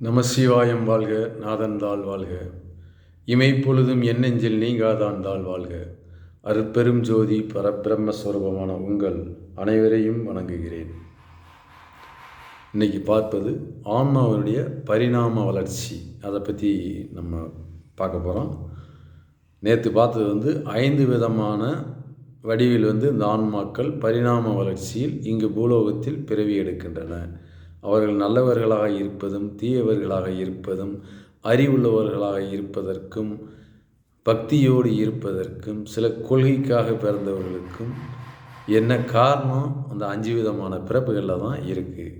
நமசிவாயம் வாழ்க, நாதன்தாள் வாழ்க. இமைப்பொழுதும் என் நெஞ்சில் நீங்காதான் தாழ் வாழ்க. அருட்பெரும் ஜோதி பரபிரம்மஸ்வரூபமான உங்கள் அனைவரையும் வணங்குகிறேன். இன்றைக்கி பார்ப்பது ஆன்மாவினுடைய பரிணாம வளர்ச்சி. அதை பற்றி நம்ம பார்க்க போகிறோம். நேற்று பார்த்தது 5 விதமான வடிவில் இந்த ஆன்மாக்கள் பரிணாம வளர்ச்சியில் இங்கு பூலோகத்தில் பிறவி எடுக்கின்றன. அவர்கள் நல்லவர்களாக இருப்பதும் தீயவர்களாக இருப்பதும் அறிவுள்ளவர்களாக இருப்பதற்கும் பக்தியோடு இருப்பதற்கும் சில கொள்கைக்காக பிறந்தவர்களுக்கும் என்ன காரணம் அந்த 5 விதமான பிறப்புகளில் தான் இருக்குது.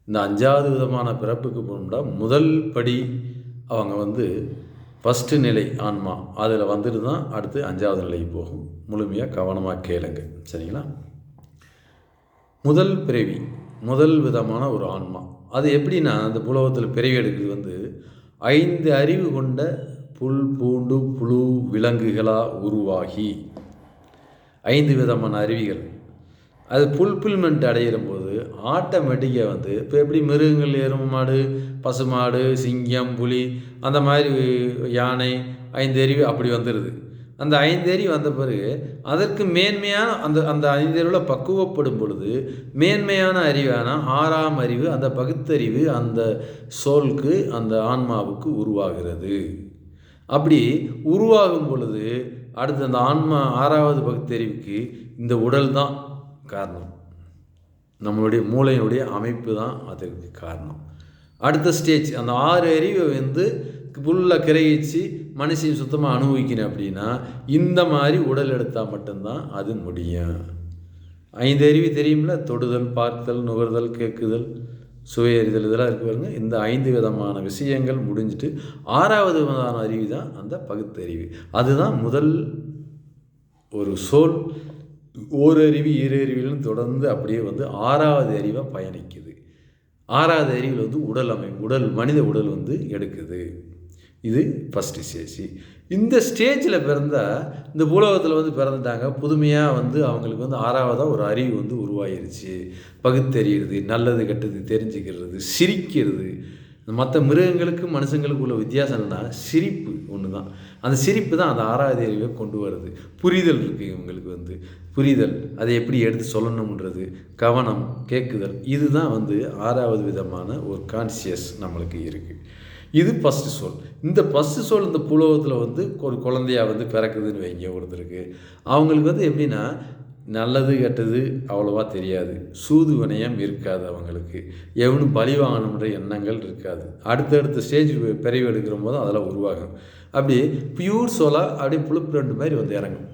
இந்த 5வது விதமான பிறப்புக்கு போனோம்னா முதல் படி அவங்க ஃபஸ்ட்டு நிலை ஆன்மா அதில் வந்துட்டு தான் அடுத்து 5வது நிலைக்கு போகும். முழுமையாக கவனமாக கேளுங்க, சரிங்களா? முதல் பிறவி முதல் விதமான ஒரு ஆன்மா அது எப்படின்னா, அந்த புலவத்தில் பிறவி எடுக்கிறது 5 அறிவு கொண்ட புல் பூண்டு புழு விலங்குகளாக உருவாகி 5 விதமான அறிவிகள் அது ஃபுல்ஃபில்மெண்ட் அடைகிற போது ஆட்டோமேட்டிக்காக இப்போ எப்படி மிருகங்கள் எருமை மாடு பசு மாடு சிங்கம் புலி அந்த மாதிரி யானை 5 அறிவு அப்படி வந்துடுது. அந்த 5 அறிவு வந்த பிறகு அதற்கு மேன்மையான அந்த 5 அறிவில் பக்குவப்படும் பொழுது மேன்மையான அறிவான 6ஆம் அறிவு அந்த பகுத்தறிவு அந்த சோலுக்கு அந்த ஆன்மாவுக்கு உருவாகிறது. அப்படி உருவாகும் பொழுது அடுத்து அந்த ஆன்மா 6வது பகுத்தறிவுக்கு இந்த உடல் தான் காரணம். நம்மளுடைய மூளையினுடைய அமைப்பு தான் அதற்கு காரணம். அடுத்த ஸ்டேஜ் அந்த 6 அறிவை ஃபுல்லாக கிரகிச்சு மனுஷன் சுத்தமாக அனுபவிக்கணும் அப்படின்னா இந்த மாதிரி உடல் எடுத்தால் மட்டும்தான் அது முடியும். 5 அறிவு தெரியும்ல, தொடுதல் பார்த்தல் நுகர்தல் கேட்குதல் சுவையறிதல் இதெல்லாம் இருக்கு பாருங்க. இந்த 5 விதமான விஷயங்கள் முடிஞ்சிட்டு 6வது விதமான அறிவு தான் அந்த பகுத்தறிவு. அதுதான் முதல் ஒரு சோல். ஓரறிவு ஈரறிவிலும் தொடர்ந்து அப்படியே 6வது அறிவை பயணிக்குது. 6வது அறிவில் உடல் உடல் மனித உடல் எடுக்குது. இது ஃபஸ்ட்டு ஸ்டேஜ். இந்த ஸ்டேஜில் பிறந்தால் இந்த பூலோகத்தில் பிறந்துட்டாங்க. புதுமையாக அவங்களுக்கு 6வதாக ஒரு அறிவு உருவாயிருச்சு. பகுத்தறிகிறது, நல்லது கெட்டது தெரிஞ்சுக்கிறது, சிரிக்கிறது. மற்ற மிருகங்களுக்கு மனுஷங்களுக்கு உள்ள வித்தியாசம் என்னன்னா சிரிப்பு ஒன்று தான். அந்த சிரிப்பு தான் அந்த 6வது அறிவை கொண்டு வருது. புரிதல் இருக்குது இவங்களுக்கு புரிதல், அதை எப்படி எடுத்து சொல்லணுன்றது, கவனம் கேட்குதல், இதுதான் 6வது விதமான ஒரு கான்சியஸ் நம்மளுக்கு இருக்குது. இது ஃபஸ்ட்டு சோல். இந்த ஃபஸ்ட்டு சோல் இந்த புலோகத்தில் ஒரு குழந்தையாக பிறக்குதுன்னு வைங்க. ஒருத்தருக்கு அவங்களுக்கு எப்படின்னா நல்லது கெட்டது அவ்வளோவா தெரியாது. சூது வினயம் இருக்காது. அவங்களுக்கு எவனும் பழி வாங்கணுன்ற எண்ணங்கள் இருக்காது. அடுத்தடுத்த ஸ்டேஜ் பிறவி எடுக்கிற போது அதெல்லாம் உருவாகும். அப்படி பியூர் சோலாக அப்படியே புளுப்பிரண்டு மாதிரி இறங்கும்.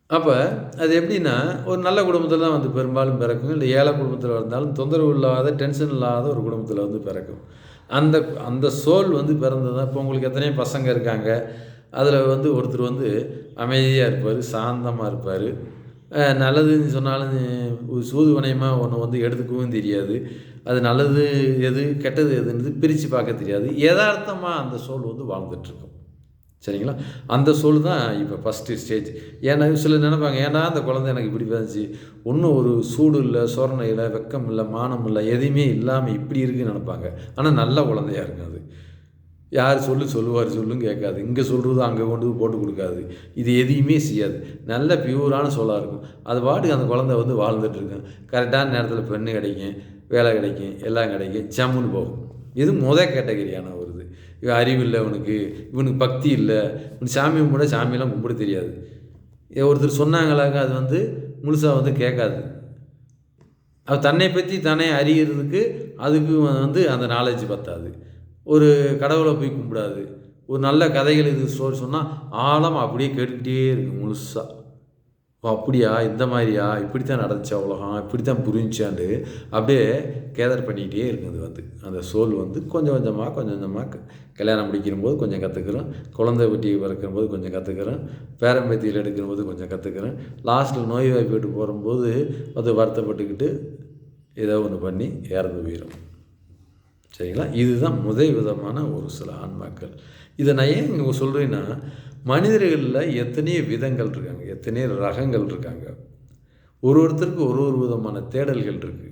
அப்போ அது எப்படின்னா ஒரு நல்ல குடும்பத்தில் தான் பெரும்பாலும் பிறக்கும். இல்லை ஏழை குடும்பத்தில் இருந்தாலும் தொந்தரவு இல்லாத டென்ஷன் இல்லாத ஒரு குடும்பத்தில் பிறக்கும். அந்த சோல் பிறந்தது. இப்போ உங்களுக்கு எத்தனையோ பசங்க இருக்காங்க. அதில் ஒருத்தர் அமைதியாக இருப்பார், சாந்தமாக இருப்பார். நல்லதுன்னு சொன்னாலும் சூது வனையமாக ஒன்று எடுத்துக்கவும் தெரியாது. அது நல்லது எது கெட்டது எதுன்னு பிரித்து பார்க்க தெரியாது. யதார்த்தமாக அந்த சோல் வாழ்ந்துட்டுருக்கும், சரிங்களா? அந்த சோல் தான் இப்போ ஃபஸ்ட்டு ஸ்டேஜ். ஏன்னா சில நினைப்பாங்க, ஏன்னா அந்த குழந்தை எனக்கு இப்படி இருந்துச்சு, ஒன்றும் ஒரு சூடு இல்லை, சொரணை இல்லை, வெக்கம் இல்லை, மானம் இல்லை, எதுவுமே இல்லாமல் இப்படி இருக்குன்னு நினைப்பாங்க. ஆனால் நல்ல குழந்தையாக இருக்கும். அது யார் சொல்லுவார் சொல்லும் கேட்காது. இங்கே சொல்கிறது அங்கே கொண்டு போட்டு கொடுக்காது. இது எதையுமே செய்யாது. நல்ல பியூரான சோலாக இருக்கும். அது பாட்டுக்கு அந்த குழந்தை வாழ்ந்துட்டுருக்கும். கரெக்டான நேரத்தில் பெண்ணு கிடைக்கும், வேலை கிடைக்கும், எல்லாம் கிடைக்கும், ஜம்முன்னு போகும். இது கேட்டகரியான ஒரு இது. இவன் அறிவு இல்லை, இவனுக்கு பக்தி இல்லை, இவனுக்கு சாமி கும்பிட சாமியெல்லாம் கும்பிட தெரியாது. ஒருத்தர் சொன்னாங்களாங்க, அது முழுசாக கேட்காது. அது தன்னை பற்றி தானே அறிகிறதுக்கு அதுக்கு அந்த நாலேஜ் பத்தாது. ஒரு கடவுளை போய் கும்பிடாது. ஒரு நல்ல கதைகள் இது ஸ்டோரி சொன்னால் ஆழம் அப்படியே கேட்டுக்கிட்டே இருக்கு முழுசாக. அப்படியா, இந்த மாதிரியா, இப்படித்தான் நடந்துச்சா உலகம், இப்படித்தான் புரிஞ்சாண்டு அப்படியே கேதர் பண்ணிக்கிட்டே இருக்குது. அந்த சோல் கொஞ்சம் கொஞ்சமாக கல்யாணம் முடிக்கும்போது கொஞ்சம் கற்றுக்கிறோம், குழந்தை வெட்டி பிறக்கும் போது கொஞ்சம் கற்றுக்கிறோம், பேரம்பேத்தியில் எடுக்கும்போது கொஞ்சம் கற்றுக்கிறோம், லாஸ்ட்டில் நோய் வாய்ப்பிட்டு போகும்போது அது வருத்தப்பட்டுக்கிட்டு ஏதோ ஒன்று பண்ணி இறந்து போயிடும், சரிங்களா? இதுதான் முதல் விதமான ஒரு சில ஆன்மாக்கள். இதை நான் ஏன் இங்கே சொல்கிறேன்னா, மனிதர்களில் எத்தனையோ விதங்கள் இருக்காங்க, எத்தனையோ ரகங்கள் இருக்காங்க. ஒருத்தருக்கு ஒரு விதமான தேடல்கள் இருக்குது.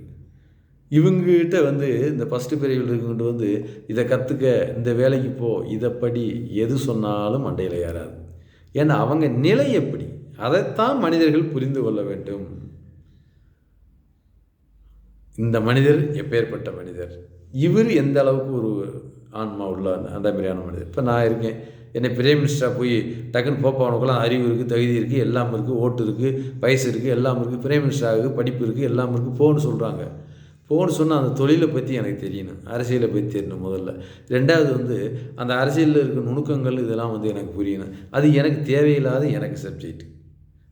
இவங்ககிட்ட வந்து இந்த ஃபஸ்ட்டு பிரிவில் இருக்கவங்க வந்து இதை கற்றுக்க, இந்த வேலைக்கு போ, இதை படி, எது சொன்னாலும் மண்டையில் ஏறாது. ஏன்னா அவங்க நிலை எப்படி, அதைத்தான் மனிதர்கள் புரிந்து கொள்ள வேண்டும். இந்த மனிதர் எப்பேற்பட்ட மனிதர், இவர் எந்த அளவுக்கு ஒரு ஆன்மா உள்ள அந்த மாதிரியான மனிதர். இப்போ நான் இருக்கேன், என்னை பிரைம் மினிஸ்டராக போய் டக்குன்னு போப்பவனுக்கெல்லாம் அறிவு இருக்குது, தகுதி இருக்குது, எல்லாம் இருக்குது, ஓட்டு இருக்குது, வயசு இருக்குது, எல்லாம் இருக்குது, பிரைம் மினிஸ்டராக படிப்பு இருக்குது, எல்லாம் இருக்குது, போன்னு சொல்கிறாங்க. போன்னு சொன்னால் அந்த தொழிலை பற்றி எனக்கு தெரியணும், அரசியலை பற்றி தெரியணும் முதல்ல. ரெண்டாவது வந்து அந்த அரசியலில் இருக்க நுணுக்கங்கள் இதெல்லாம் வந்து எனக்கு புரியணும். அது எனக்கு தேவையில்லாத எனக்கு சப்ஜெக்ட்.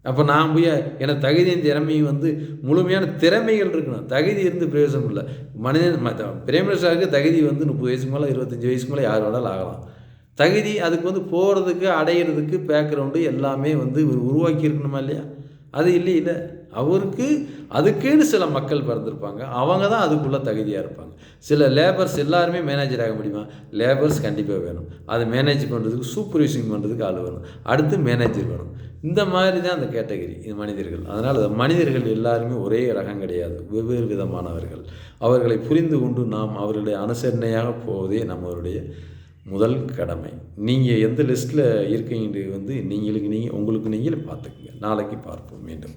அப்போ நான் போய் எனக்கு தகுதியும் திறமையும் வந்து முழுமையான திறமைகள் இருக்கணும், தகுதி இருந்து பிரயோஜனம் இல்லை. மனிதன் பிரைம் மினிஸ்டருக்கு தகுதி வந்து 30 வயசுக்கு மேலே 25 வயசுக்கு மேலே யார் வேணாலும் ஆகலாம். தகுதி அதுக்கு வந்து போகிறதுக்கு அடையிறதுக்கு பேக்ரவுண்டு எல்லாமே வந்து உருவாக்கி இருக்கணுமா இல்லையா? அது இல்லை. அவருக்கு அதுக்குன்னு சில மக்கள் பிறந்திருப்பாங்க, அவங்க தான் அதுக்குள்ளே தகுதியாக இருப்பாங்க. சில லேபர்ஸ் எல்லாருமே மேனேஜர் ஆக முடியுமா? லேபர்ஸ் கண்டிப்பாக வேணும். அதை மேனேஜ் பண்ணுறதுக்கு சூப்பர்வைசிங் பண்ணுறதுக்கு ஆள் வேணும், அடுத்து மேனேஜர் வேணும். இந்த மாதிரி தான் அந்த கேட்டகரி இது மனிதர்கள். அதனால் மனிதர்கள் எல்லாருமே ஒரே ரகம் கிடையாது, வெவ்வேறு விதமானவர்கள். அவர்களை புரிந்து கொண்டு நாம் அவர்களுடைய அனுசரணையாக போவதே நம்மளுடைய முதல் கடமை. நீங்கள் எந்த லிஸ்ட்டில் இருக்கீங்க வந்து உங்களுக்கு நீங்களே பார்த்துக்குங்க. நாளைக்கு பார்ப்போம் மீண்டும்.